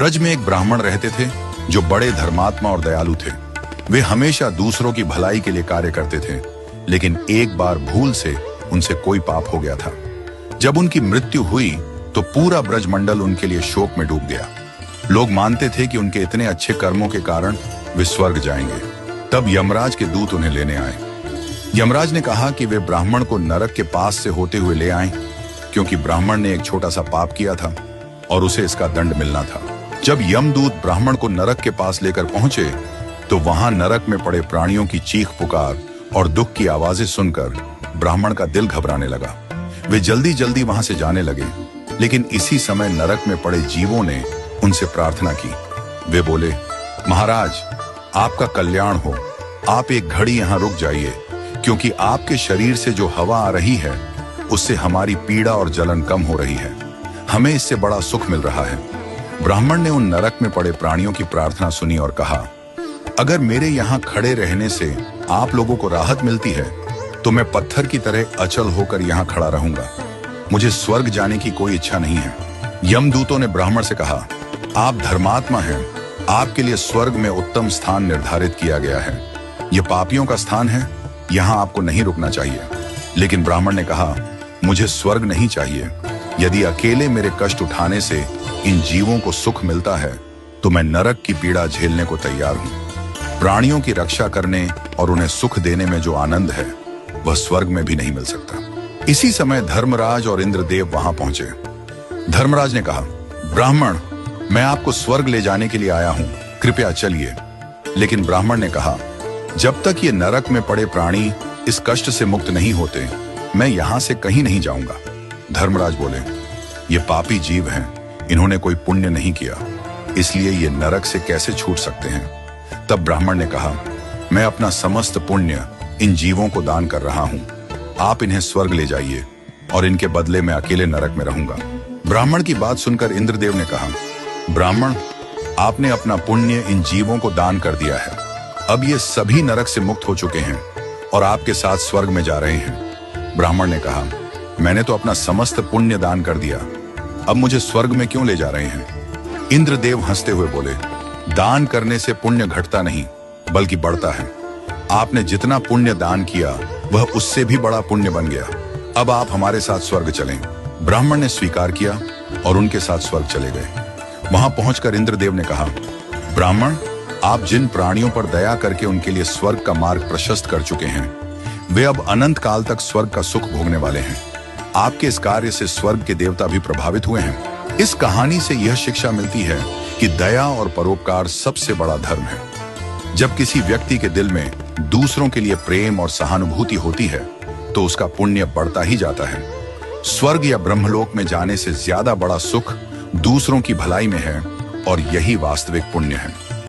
ब्रज में एक ब्राह्मण रहते थे जो बड़े धर्मात्मा और दयालु थे। वे हमेशा दूसरों की भलाई के लिए कार्य करते थे, लेकिन एक बार भूल से उनसे कोई पाप हो गया था। जब उनकी मृत्यु हुई तो पूरा ब्रजमंडल उनके लिए शोक में डूब गया। लोग मानते थे कि उनके इतने अच्छे कर्मों के कारण वे स्वर्ग जाएंगे। तब यमराज के दूत उन्हें लेने आए। यमराज ने कहा कि वे ब्राह्मण को नरक के पास से होते हुए ले आएं, क्योंकि ब्राह्मण ने एक छोटा सा पाप किया था और उसे इसका दंड मिलना था। जब यमदूत ब्राह्मण को नरक के पास लेकर पहुंचे तो वहां नरक में पड़े प्राणियों की चीख पुकार और दुख की आवाजें सुनकर ब्राह्मण का दिल घबराने लगा। वे जल्दी जल्दी वहां से जाने लगे, लेकिन इसी समय नरक में पड़े जीवों ने उनसे प्रार्थना की। वे बोले, महाराज, आपका कल्याण हो, आप एक घड़ी यहाँ रुक जाइए, क्योंकि आपके शरीर से जो हवा आ रही है उससे हमारी पीड़ा और जलन कम हो रही है। हमें इससे बड़ा सुख मिल रहा है। ब्राह्मण ने उन नरक में पड़े प्राणियों की प्रार्थना सुनी और कहा, अगर मेरे यहाँ खड़े रहने से आप लोगों को राहत मिलती है तो मैं पत्थर की तरह अचल होकर यहाँ खड़ा रहूंगा। मुझे स्वर्ग जाने की कोई इच्छा नहीं है। यमदूतों ने ब्राह्मण से कहा, आप धर्मात्मा हैं, आपके लिए स्वर्ग में उत्तम स्थान निर्धारित किया गया है। यह पापियों का स्थान है, यहाँ आपको नहीं रुकना चाहिए। लेकिन ब्राह्मण ने कहा, मुझे स्वर्ग नहीं चाहिए। यदि अकेले मेरे कष्ट उठाने से इन जीवों को सुख मिलता है तो मैं नरक की पीड़ा झेलने को तैयार हूँ। प्राणियों की रक्षा करने और उन्हें सुख देने में जो आनंद है वह स्वर्ग में भी नहीं मिल सकता। इसी समय धर्मराज और इंद्रदेव वहां पहुंचे। धर्मराज ने कहा, ब्राह्मण, मैं आपको स्वर्ग ले जाने के लिए आया हूं, कृपया चलिए। लेकिन ब्राह्मण ने कहा, जब तक ये नरक में पड़े प्राणी इस कष्ट से मुक्त नहीं होते मैं यहां से कहीं नहीं जाऊंगा। धर्मराज बोले, ये पापी जीव हैं, इन्होंने कोई पुण्य नहीं किया, इसलिए ये नरक से कैसे छूट सकते हैं। तब ब्राह्मण ने कहा, मैं अपना समस्त पुण्य इन जीवों को दान कर रहा हूं, आप इन्हें स्वर्ग ले जाइए और इनके बदले में अकेले नरक में रहूंगा। ब्राह्मण की बात सुनकर इंद्रदेव ने कहा, ब्राह्मण, आपने अपना पुण्य इन जीवों को दान कर दिया है। अब ये सभी नरक से मुक्त हो चुके हैं और आपके साथ स्वर्ग में जा रहे हैं। ब्राह्मण ने कहा, मैंने तो अपना समस्त पुण्य दान कर दिया, अब मुझे स्वर्ग में क्यों ले जा रहे हैं। इंद्रदेव हंसते हुए बोले, दान करने से पुण्य घटता नहीं बल्कि बढ़ता है। आपने जितना पुण्य दान किया वह उससे भी बड़ा पुण्य बन गया। अब आप हमारे साथ स्वर्ग चलें। ब्राह्मण ने स्वीकार किया और उनके साथ स्वर्ग चले गए। वहां पहुंचकर इंद्रदेव ने कहा, ब्राह्मण, आप जिन प्राणियों पर दया करके उनके लिए स्वर्ग का मार्ग प्रशस्त कर चुके हैं वे अब अनंत काल तक स्वर्ग का सुख भोगने वाले हैं। आपके इस कार्य से स्वर्ग के देवता भी प्रभावित हुए हैं। इस कहानी से यह शिक्षा मिलती है कि दया और परोपकार सबसे बड़ा धर्म है। जब किसी व्यक्ति के दिल में दूसरों के लिए प्रेम और सहानुभूति होती है तो उसका पुण्य बढ़ता ही जाता है। स्वर्ग या ब्रह्मलोक में जाने से ज्यादा बड़ा सुख दूसरों की भलाई में है और यही वास्तविक पुण्य है।